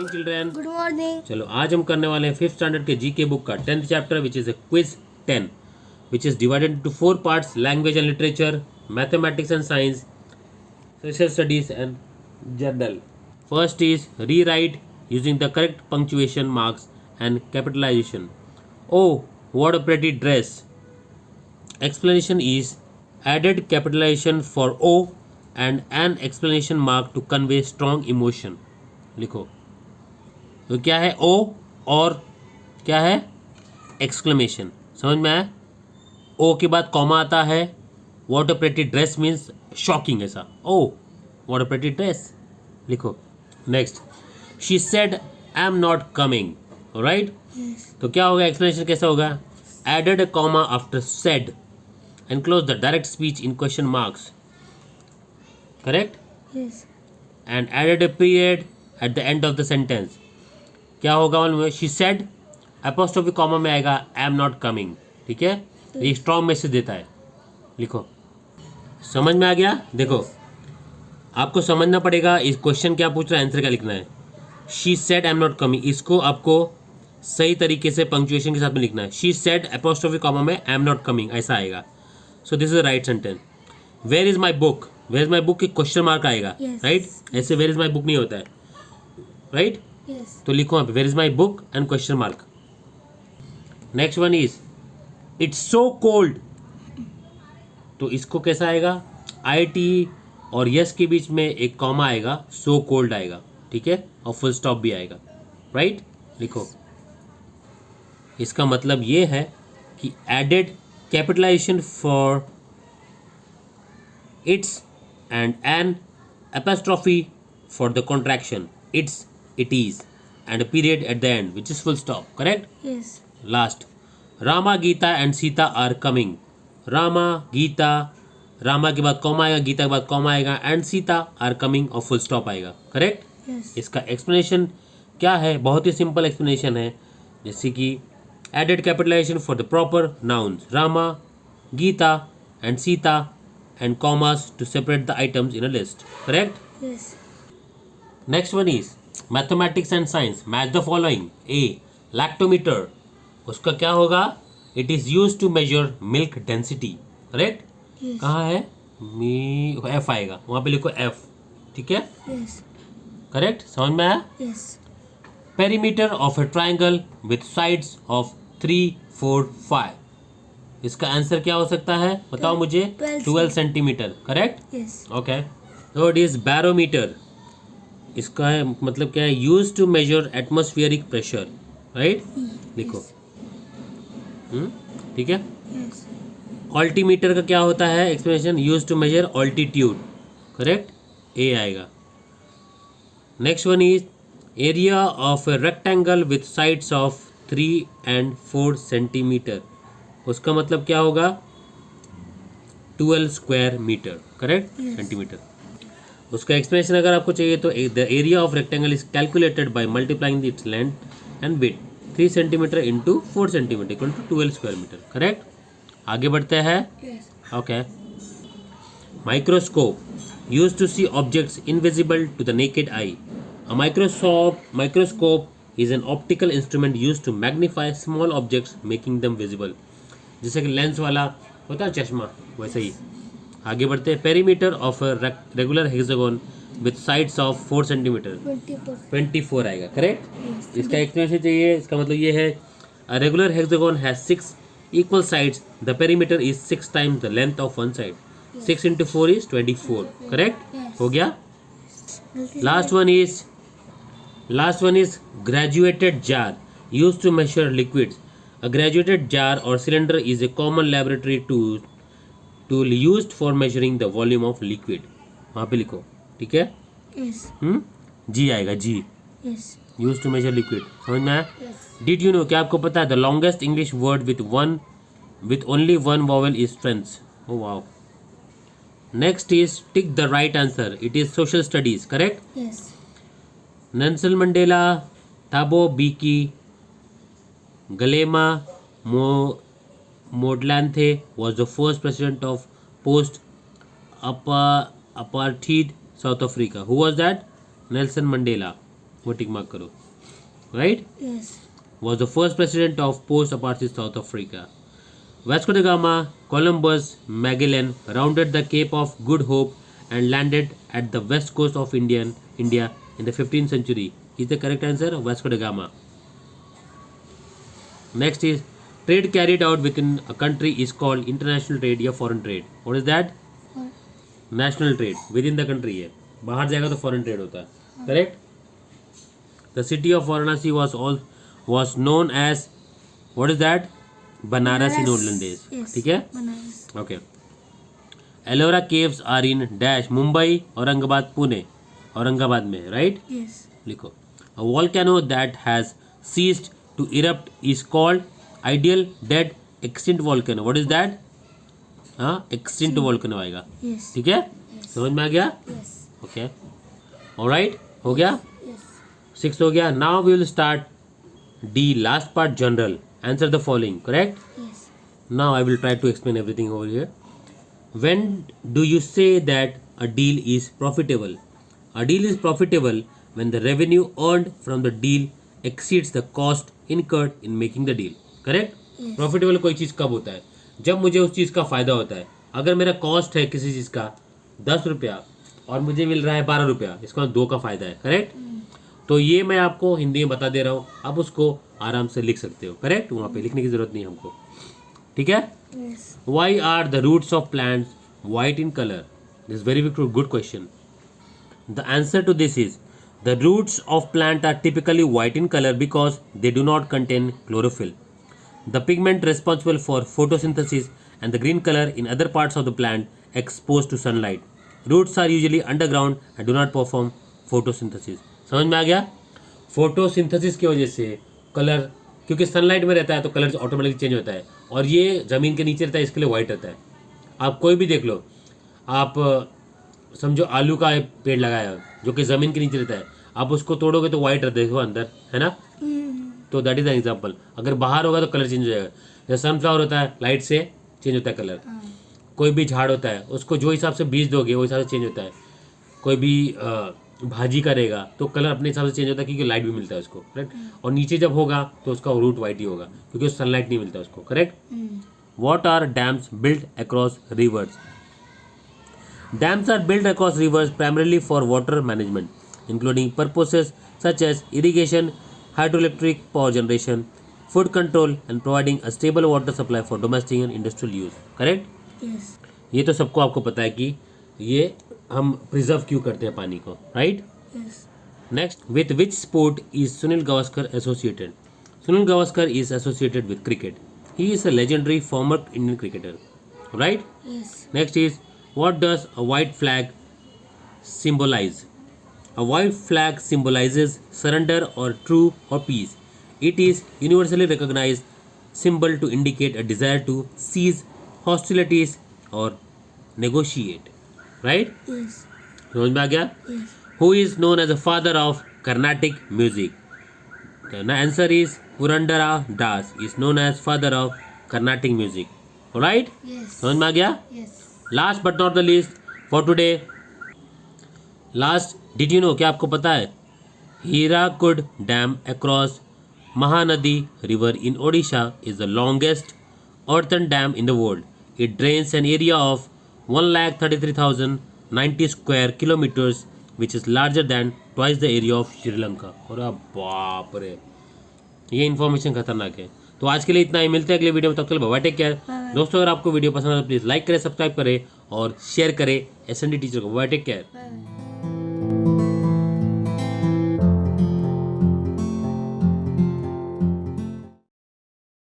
Morning children. Good morning. चलो आज हम करने वाले हैं 5th स्टैंडर्ड के जीके बुक का 10th chapter which is a quiz 10 which is divided into 4 parts, language and literature, mathematics and science, social studies and general. First is rewrite using the correct punctuation marks and capitalisation. Oh what a pretty dress. Explanation is added capitalization for O and an exclamation mark to convey strong emotion. लिखो तो क्या है O और क्या है exclamation। समझ में आया? O के बाद कॉमा आता है। What a pretty dress means shocking ऐसा। Oh what a pretty dress लिखो। Next she said I'm not coming. Alright? Yes. तो क्या होगा explanation कैसा होगा? Added a comma after said. Enclose the direct speech in question marks. Correct? Yes. And added a period at the end of the sentence. क्या होगा मालूम है? She said apostrophe comma में आएगा I am not coming. ठीक है? ये strong message देता है। लिखो। समझ में आ गया? देखो आपको समझना पड़ेगा इस क्वेश्चन क्या पूछ रहा है, आंसर क्या लिखना है। She said I am not coming, इसको आपको सही तरीके से पंक्चुएशन के साथ में लिखना है। She said apostrophe comma में I am not coming ऐसा आएगा। So this is the right sentence. Where is my book? Where is my book की क्वेश्चन मार्क आएगा। Yes. राइट? ऐसे where is my book नहीं होता है। राइट? Yes. तो लिखो यहाँ पे where is my book and question mark. Next one is it's so cold. तो इसको कैसा आएगा? IT और yes के बीच में एक कॉमा आएगा, so cold आएगा। ठीक है? और फुल स्टॉप भी आएगा। राइट? लिखो। इसका मतलब ये है कि added capitalization for its and an apostrophe for the contraction its, it is, and a period at the end which is full stop. Correct? Yes. Last, Rama, Geeta and Sita are coming. Rama, Geeta, Rama के बाद comma आएगा, गीता के बाद comma आएगा and Sita are coming और full stop आएगा। Correct? Yes. इसका explanation क्या है? बहुत ही सिंपल एक्सप्लेनेशन है, जैसे कि added capitalization for the proper nouns Rama, Geeta and Sita and commas to separate the items in a list. Correct? Yes. Next one is mathematics and science. Match the following. A. Lactometer. उसका क्या होगा? It is used to measure milk density. Correct? Yes. कहाँ है? F आएगा, वहाँ पे लिखो F. ठीक है? Yes. Correct? समझ में आया? Yes. Perimeter of a triangle with sides of 3, 4, 5. इसका आंसर क्या हो सकता है? बताओ मुझे। 12 centimetre. Correct? Yes. Okay. Third is barometer. इसका है मतलब क्या है? Used to measure atmospheric pressure. Right? लिखो। ठीक है। Yes. ऑल्टीमीटर का क्या होता है? Explanation used to measure altitude. Correct? A आएगा। Next one is area of a rectangle with sides of 3 and 4 centimetre. उसका मतलब क्या होगा? 12 square metre. Correct? Yes. Centimetre. उसका एक्सप्लेनेशन अगर आपको चाहिए तो the area of rectangle is calculated by multiplying its length and width 3 centimetre into 4 centimetre equal to 12 square metre. Correct? आगे बढ़ते हैं। Yes. Okay. Microscope use to see objects invisible to the naked eye. A microscope is an optical instrument used to magnify small objects, making them visible. जैसे कि lens वाला होता है चश्मा, वैसे ही। आगे बढ़ते हैं। Perimeter of regular hexagon with sides of 4 centimetre 24. 24 आएगा। करेक्ट? Yes. इसका एक्सप्लेनेशन चाहिए। इसका मतलब ये है a regular hexagon has 6 equal sides. The perimeter is 6 times the length of one side. 6 into 4 is 24. Correct? Yes. हो गया? Last one is graduated jar used to measure liquids. A graduated jar or cylinder is a common laboratory tool used for measuring the volume of liquid. वहाँ पे लिखो। ठीक है? Yes. जी आएगा, जी। Yes. Used to measure liquid. समझ में आया? Yes. Did you know? क्या आपको पता है? The longest English word with only one vowel is friends. Oh wow. Next is tick the right answer. It is social studies. Correct? Yes. Nelson Mandela, Thabo Mbeki, Galema Motlanthe was the first president of post-apartheid South Africa. Who was that? Nelson Mandela. वो tick mark करो. Right. Yes. Was the first president of post-apartheid South Africa. Vasco da Gama, Columbus, Magellan rounded the Cape of Good Hope and landed at the west coast of India in the 15th century. Is the correct answer Vasco da Gama. Next is trade carried out within a country is called international trade या foreign trade. What is that? National trade within the country है. बाहर जाएगा तो foreign trade होता है. Correct? The city of Varanasi was known as, what is that? Banaras in olden days. Yes. ठीक है? Banaras. Okay. Ellora caves are in dash Mumbai, Aurangabad, Pune. Aurangabad में, right? Yes. लिखो. A volcano that has ceased to erupt is called ideal dead extinct volcano. What is that? हाँ, extinct volcano आएगा. Yes. ठीक है? समझ में आ गया? Yes. Okay. Alright. हो गया? Yes. 6 हो गया. Now we will start D, last part, general. Answer the following. Correct? Yes. Now I will try to explain everything over here. When do you say that a deal is profitable? A deal is profitable when the revenue earned from the deal exceeds the cost incurred in making the deal. Correct? Yes. Profitable कोई चीज़ कब होता है? जब मुझे उस चीज़ का फ़ायदा होता है. अगर मेरा कॉस्ट है किसी चीज़ का 10 रुपया और मुझे मिल रहा है 12 रुपया, इसका 2 का फ़ायदा है. करेक्ट? तो ये मैं आपको हिंदी में बता दे रहा हूँ. आप उसको आराम से लिख सकते हो. करेक्ट? वहाँ पे लिखने की ज़रूरत नहीं है हमको. ठीक है? Yes. Why are the roots of plants white in color? This is very good question. The answer to this is the roots of plant are typically white in color because they do not contain chlorophyll, the pigment responsible for photosynthesis, and the green color in other parts of the plant exposed to sunlight. Roots are usually underground and do not perform photosynthesis. समझ में आ गया? Photosynthesis की वजह से colour, क्योंकि sunlight में रहता है तो कलर ऑटोमेटिकली चेंज होता है, और ये ज़मीन के नीचे रहता है इसके लिए वाइट रहता है. आप कोई भी देख लो, आप समझो आलू का पेड़ लगाया जो कि ज़मीन के नीचे रहता है, आप उसको तोड़ोगे तो वाइट रहता है वो अंदर, है ना? तो दैट इज़ एन एग्जाम्पल. अगर बाहर होगा तो कलर चेंज हो जाएगा. जैसे सनफ्लावर होता है लाइट से चेंज होता है कलर. कोई भी झाड़ होता है उसको जो हिसाब से बीज दोगे वो हिसाब से चेंज होता है. कोई भी भाजी करेगा तो कलर अपने हिसाब से चेंज होता है क्योंकि लाइट भी मिलता है उसको. करेक्ट? और नीचे जब होगा तो उसका रूट वाइट ही होगा क्योंकि सनलाइट नहीं मिलता उसको. Correct? What are dams built across rivers? Dams are built across rivers primarily for water management, including purposes such as irrigation, hydroelectric power generation, food control, and providing a stable water supply for domestic and industrial use. Correct? Yes. ये तो सबको आपको पता है कि ये हम preserve क्यों करते हैं पानी को. Right? Yes. Next, with which sport is Sunil Gavaskar associated? Sunil Gavaskar is associated with cricket. He is a legendary former Indian cricketer. Right? Yes. Next is, what does a white flag symbolize? A white flag symbolizes surrender or true or peace. It is universally recognized symbol to indicate a desire to cease hostilities or negotiate. Right? Yes. समझ में आ गया? Yes. Who is known as the father of Carnatic music? The answer is Purandara Das is known as father of Carnatic music. Alright? Yes. समझ में आ गया? Yes. Last but not the least for today. Last, did you know? क्या आपको पता है? Hirakud Dam across Mahanadi River in Odisha is the longest earthen dam in the world. It drains an area of 1,33,090 square kilometers, which is larger than twice the area of Sri Lanka. और बाप रे, ये information खतरनाक है. तो आज के लिए इतना ही. मिलते हैं अगले वीडियो में. तब तक बाय, टेक केयर. दोस्तों अगर आपको वीडियो पसंद है तो प्लीज़ लाइक करें, सब्सक्राइब करें और शेयर करें SND टीचर को. Bye, take care. Bye.